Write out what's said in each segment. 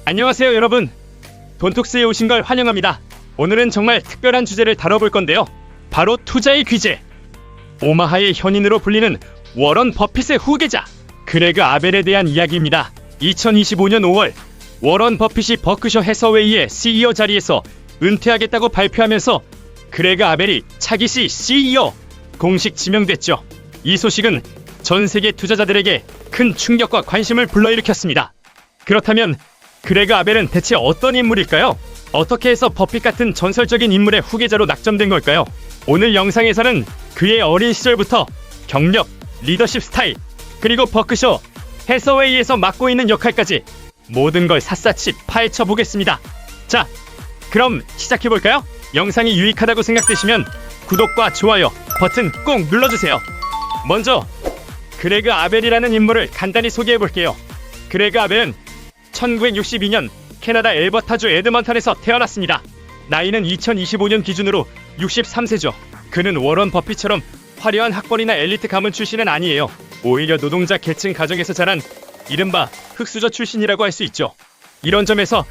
안녕하세요 여러분, 돈톡스에 오신 걸 환영합니다. 오늘은 정말 특별한 주제를 다뤄볼 건데요, 바로 투자의 귀재. 오마하의 현인으로 불리는 워런 버핏의 후계자 그레그 아벨에 대한 이야기입니다. 2025년 5월 워런 버핏이 버크셔 해서웨이의 CEO 자리에서 은퇴하겠다고 발표하면서 그레그 아벨이 차기시 CEO 공식 지명됐죠. 이 소식은 전 세계 투자자들에게 큰 충격과 관심을 불러일으켰습니다. 그렇다면 그레그 아벨은 대체 어떤 인물일까요? 어떻게 해서 버핏 같은 전설적인 인물의 후계자로 낙점된 걸까요? 오늘 영상에서는 그의 어린 시절부터 경력, 리더십 스타일, 그리고 버크셔 해서웨이에서 맡고 있는 역할까지 모든 걸 샅샅이 파헤쳐 보겠습니다. 자, 그럼 시작해볼까요? 영상이 유익하다고 생각되시면 구독과 좋아요 버튼 꼭 눌러주세요. 먼저 그레그 아벨이라는 인물을 간단히 소개해볼게요. 그레그 아벨은 1962년 캐나다 엘버타주 에드먼턴에서 태어났습니다. 나이는 2025년 기준으로 63세죠. 그는 워런 버핏처럼 화려한 학벌이나 엘리트 가문 출신은 아니에요. 오히려 노동자 계층 가정에서 자란 이른바 흙수저 출신이라고 할 수 있죠. 이런 점에서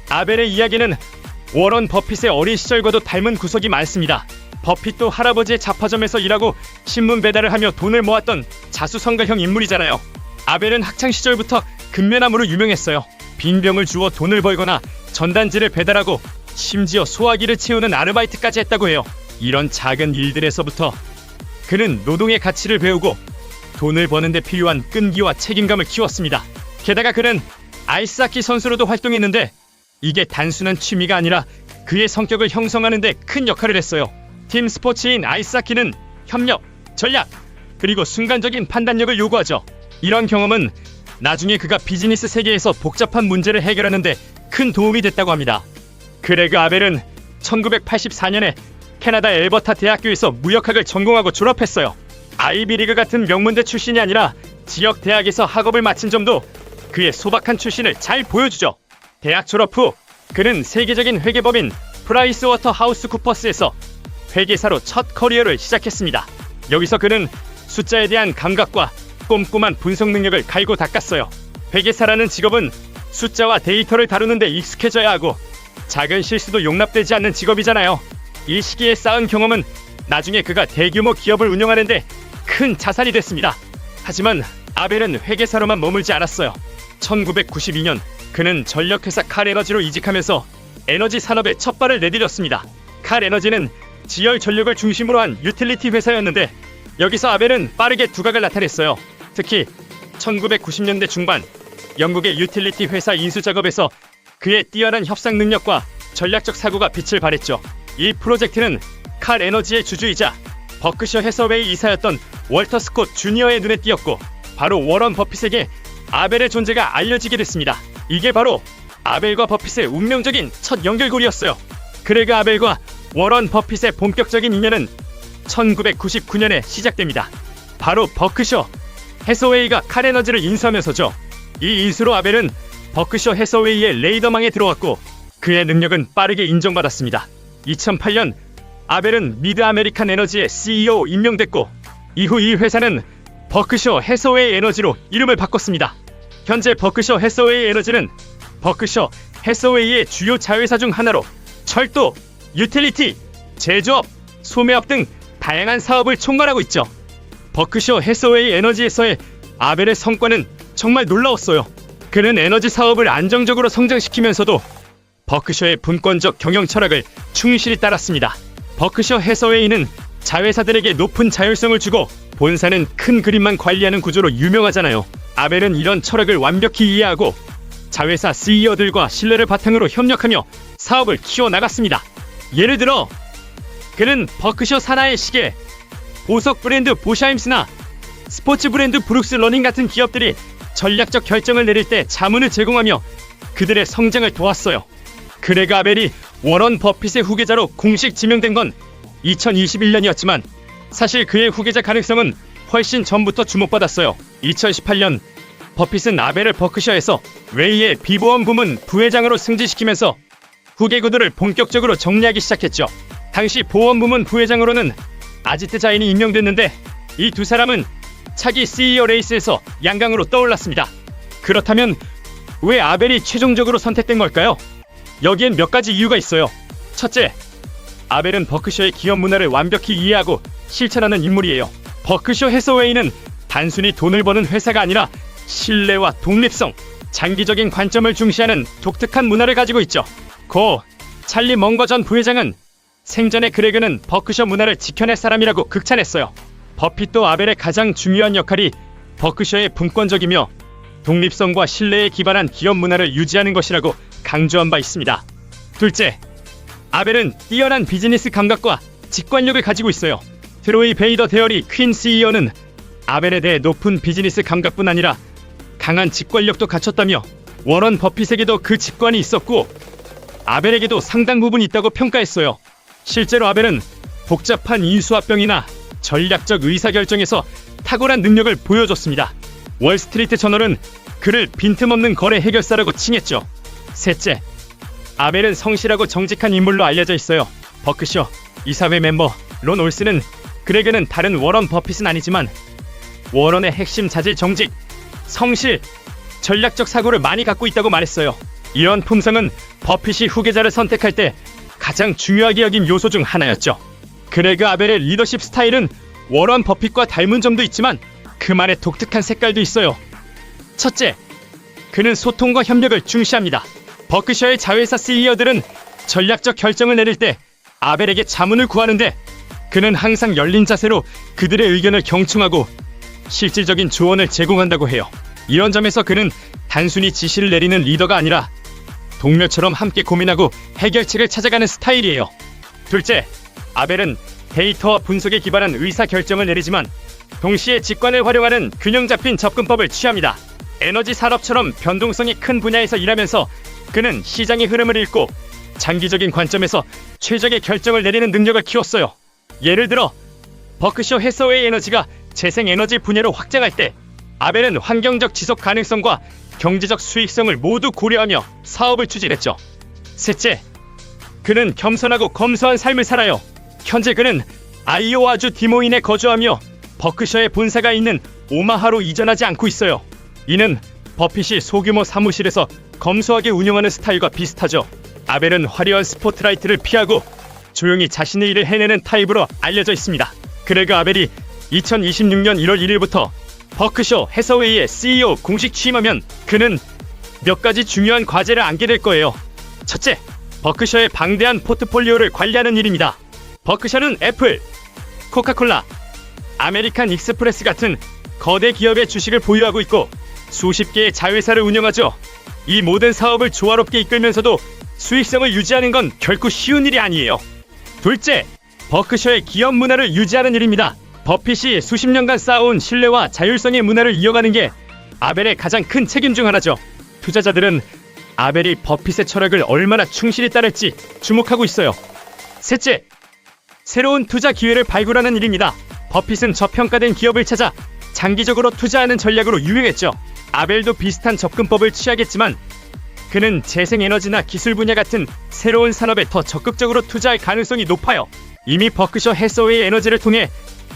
아벨의 이야기는 워런 버핏의 어린 시절과도 닮은 구석이 많습니다. 버핏도 할아버지의 잡화점에서 일하고 신문 배달을 하며 돈을 모았던 자수성가형 인물이잖아요. 아벨은 학창시절부터 근면함으로 유명했어요. 빈병을 주워 돈을 벌거나 전단지를 배달하고 심지어 소화기를 채우는 아르바이트까지 했다고 해요. 이런 작은 일들에서부터 그는 노동의 가치를 배우고 돈을 버는 데 필요한 끈기와 책임감을 키웠습니다. 게다가 그는 아이스하키 선수로도 활동했는데 이게 단순한 취미가 아니라 그의 성격을 형성하는 데 큰 역할을 했어요. 팀 스포츠인 아이스하키는 협력, 전략, 그리고 순간적인 판단력을 요구하죠. 이런 경험은 나중에 그가 비즈니스 세계에서 복잡한 문제를 해결하는 데 큰 도움이 됐다고 합니다. 그레그 아벨은 1984년에 캐나다 엘버타 대학교에서 무역학을 전공하고 졸업했어요. 아이비리그 같은 명문대 출신이 아니라 지역 대학에서 학업을 마친 점도 그의 소박한 출신을 잘 보여주죠. 대학 졸업 후 그는 세계적인 회계법인 프라이스워터하우스쿠퍼스에서 회계사로 첫 커리어를 시작했습니다. 여기서 그는 숫자에 대한 감각과 꼼꼼한 분석 능력을 갈고 닦았어요. 회계사라는 직업은 숫자와 데이터를 다루는 데 익숙해져야 하고 작은 실수도 용납되지 않는 직업이잖아요. 이 시기에 쌓은 경험은 나중에 그가 대규모 기업을 운영하는 데 큰 자산이 됐습니다. 하지만 아벨은 회계사로만 머물지 않았어요. 1992년 그는 전력회사 칼에너지로 이직하면서 에너지 산업에 첫 발을 내디뎠습니다. 칼에너지는 지열 전력을 중심으로 한 유틸리티 회사였는데 여기서 아벨은 빠르게 두각을 나타냈어요. 특히 1990년대 중반 영국의 유틸리티 회사 인수 작업에서 그의 뛰어난 협상 능력과 전략적 사고가 빛을 발했죠. 이 프로젝트는 칼에너지의 주주이자 버크셔 해서웨이 이사였던 월터 스콧 주니어의 눈에 띄었고 바로 워런 버핏에게 아벨의 존재가 알려지게 됐습니다. 이게 바로 아벨과 버핏의 운명적인 첫 연결고리였어요. 그레그 아벨과 워런 버핏의 본격적인 인연은 1999년에 시작됩니다. 바로 버크셔 해서웨이가 칼에너지를 인수하면서죠. 이 인수로 아벨은 버크셔 해서웨이의 레이더망에 들어왔고 그의 능력은 빠르게 인정받았습니다. 2008년 아벨은 미드 아메리칸 에너지의 CEO 임명됐고 이후 이 회사는 버크셔 해서웨이 에너지로 이름을 바꿨습니다. 현재 버크셔 해서웨이 에너지는 버크셔 해서웨이의 주요 자회사 중 하나로 철도, 유틸리티, 제조업, 소매업 등 다양한 사업을 총괄하고 있죠. 버크셔 해서웨이 에너지에서의 아벨의 성과는 정말 놀라웠어요. 그는 에너지 사업을 안정적으로 성장시키면서도 버크셔의 분권적 경영 철학을 충실히 따랐습니다. 버크셔 해서웨이는 자회사들에게 높은 자율성을 주고 본사는 큰 그림만 관리하는 구조로 유명하잖아요. 아벨은 이런 철학을 완벽히 이해하고 자회사 CEO들과 신뢰를 바탕으로 협력하며 사업을 키워나갔습니다. 예를 들어 그는 버크셔 산하의 시계, 보석 브랜드 보샤임스나 스포츠 브랜드 브룩스 러닝 같은 기업들이 전략적 결정을 내릴 때 자문을 제공하며 그들의 성장을 도왔어요. 그레그 아벨이 워런 버핏의 후계자로 공식 지명된 건 2021년이었지만 사실 그의 후계자 가능성은 훨씬 전부터 주목받았어요. 2018년 버핏은 아벨을 버크셔에서 웨이의 비보험 부문 부회장으로 승진시키면서 후계 구도를 본격적으로 정리하기 시작했죠. 당시 보험 부문 부회장으로는 아지트 자인이 임명됐는데 이 두 사람은 차기 CEO 레이스에서 양강으로 떠올랐습니다. 그렇다면 왜 아벨이 최종적으로 선택된 걸까요? 여기엔 몇 가지 이유가 있어요. 첫째, 아벨은 버크셔의 기업 문화를 완벽히 이해하고 실천하는 인물이에요. 버크셔 해서웨이는 단순히 돈을 버는 회사가 아니라 신뢰와 독립성, 장기적인 관점을 중시하는 독특한 문화를 가지고 있죠. 고 찰리 멍거 전 부회장은 생전에 그레그는 버크셔 문화를 지켜낼 사람이라고 극찬했어요. 버핏도 아벨의 가장 중요한 역할이 버크셔의 분권적이며 독립성과 신뢰에 기반한 기업 문화를 유지하는 것이라고 강조한 바 있습니다. 둘째, 아벨은 뛰어난 비즈니스 감각과 직관력을 가지고 있어요. 트로이 베이더 대열이 퀸 CEO는 아벨에 대해 높은 비즈니스 감각뿐 아니라 강한 직관력도 갖췄다며 워런 버핏에게도 그 직관이 있었고 아벨에게도 상당 부분 있다고 평가했어요. 실제로 아벨은 복잡한 인수합병이나 전략적 의사결정에서 탁월한 능력을 보여줬습니다. 월스트리트 저널은 그를 빈틈없는 거래 해결사라고 칭했죠. 셋째, 아벨은 성실하고 정직한 인물로 알려져 있어요. 버크셔 이사회 멤버 론 올스는 그레그는 다른 워런 버핏은 아니지만 워런의 핵심 자질 정직, 성실, 전략적 사고를 많이 갖고 있다고 말했어요. 이런 품성은 버핏이 후계자를 선택할 때 가장 중요하게 여긴 요소 중 하나였죠. 그레그 아벨의 리더십 스타일은 워런 버핏과 닮은 점도 있지만 그만의 독특한 색깔도 있어요. 첫째, 그는 소통과 협력을 중시합니다. 버크셔의 자회사 CEO들은 전략적 결정을 내릴 때 아벨에게 자문을 구하는데 그는 항상 열린 자세로 그들의 의견을 경청하고 실질적인 조언을 제공한다고 해요. 이런 점에서 그는 단순히 지시를 내리는 리더가 아니라 동료처럼 함께 고민하고 해결책을 찾아가는 스타일이에요. 둘째, 아벨은 데이터와 분석에 기반한 의사결정을 내리지만 동시에 직관을 활용하는 균형 잡힌 접근법을 취합니다. 에너지 산업처럼 변동성이 큰 분야에서 일하면서 그는 시장의 흐름을 읽고 장기적인 관점에서 최적의 결정을 내리는 능력을 키웠어요. 예를 들어 버크셔 해서웨이 에너지가 재생에너지 분야로 확장할 때 아벨은 환경적 지속 가능성과 경제적 수익성을 모두 고려하며 사업을 추진했죠. 셋째, 그는 겸손하고 검소한 삶을 살아요. 현재 그는 아이오와주 디모인에 거주하며 버크셔의 본사가 있는 오마하로 이전하지 않고 있어요. 이는 버핏이 소규모 사무실에서 검소하게 운영하는 스타일과 비슷하죠. 아벨은 화려한 스포트라이트를 피하고 조용히 자신의 일을 해내는 타입으로 알려져 있습니다. 그레그 아벨이 2026년 1월 1일부터 버크셔 해서웨이의 CEO 공식 취임하면 그는 몇 가지 중요한 과제를 안게 될 거예요. 첫째, 버크셔의 방대한 포트폴리오를 관리하는 일입니다. 버크셔는 애플, 코카콜라, 아메리칸 익스프레스 같은 거대 기업의 주식을 보유하고 있고 수십 개의 자회사를 운영하죠. 이 모든 사업을 조화롭게 이끌면서도 수익성을 유지하는 건 결코 쉬운 일이 아니에요. 둘째, 버크셔의 기업 문화를 유지하는 일입니다. 버핏이 수십 년간 쌓아온 신뢰와 자율성의 문화를 이어가는 게 아벨의 가장 큰 책임 중 하나죠. 투자자들은 아벨이 버핏의 철학을 얼마나 충실히 따를지 주목하고 있어요. 셋째, 새로운 투자 기회를 발굴하는 일입니다. 버핏은 저평가된 기업을 찾아 장기적으로 투자하는 전략으로 유명했죠. 아벨도 비슷한 접근법을 취하겠지만 그는 재생에너지나 기술 분야 같은 새로운 산업에 더 적극적으로 투자할 가능성이 높아요. 이미 버크셔 해서웨이 에너지를 통해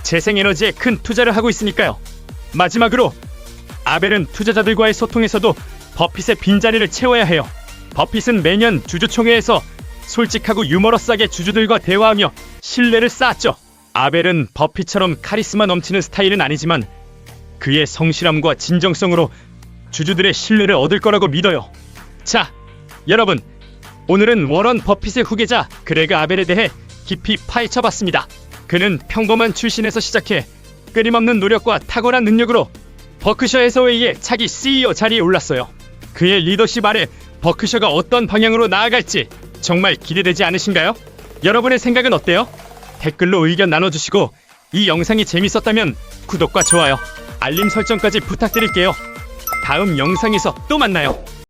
재생에너지에 큰 투자를 하고 있으니까요. 마지막으로 아벨은 투자자들과의 소통에서도 버핏의 빈자리를 채워야 해요. 버핏은 매년 주주총회에서 솔직하고 유머러스하게 주주들과 대화하며 신뢰를 쌓았죠. 아벨은 버핏처럼 카리스마 넘치는 스타일은 아니지만 그의 성실함과 진정성으로 주주들의 신뢰를 얻을 거라고 믿어요. 자, 여러분, 오늘은 워런 버핏의 후계자 그레그 아벨에 대해 깊이 파헤쳐봤습니다. 그는 평범한 출신에서 시작해 끊임없는 노력과 탁월한 능력으로 버크셔 해서웨이의 차기 CEO 자리에 올랐어요. 그의 리더십 아래 버크셔가 어떤 방향으로 나아갈지 정말 기대되지 않으신가요? 여러분의 생각은 어때요? 댓글로 의견 나눠주시고 이 영상이 재밌었다면 구독과 좋아요, 알림 설정까지 부탁드릴게요. 다음 영상에서 또 만나요.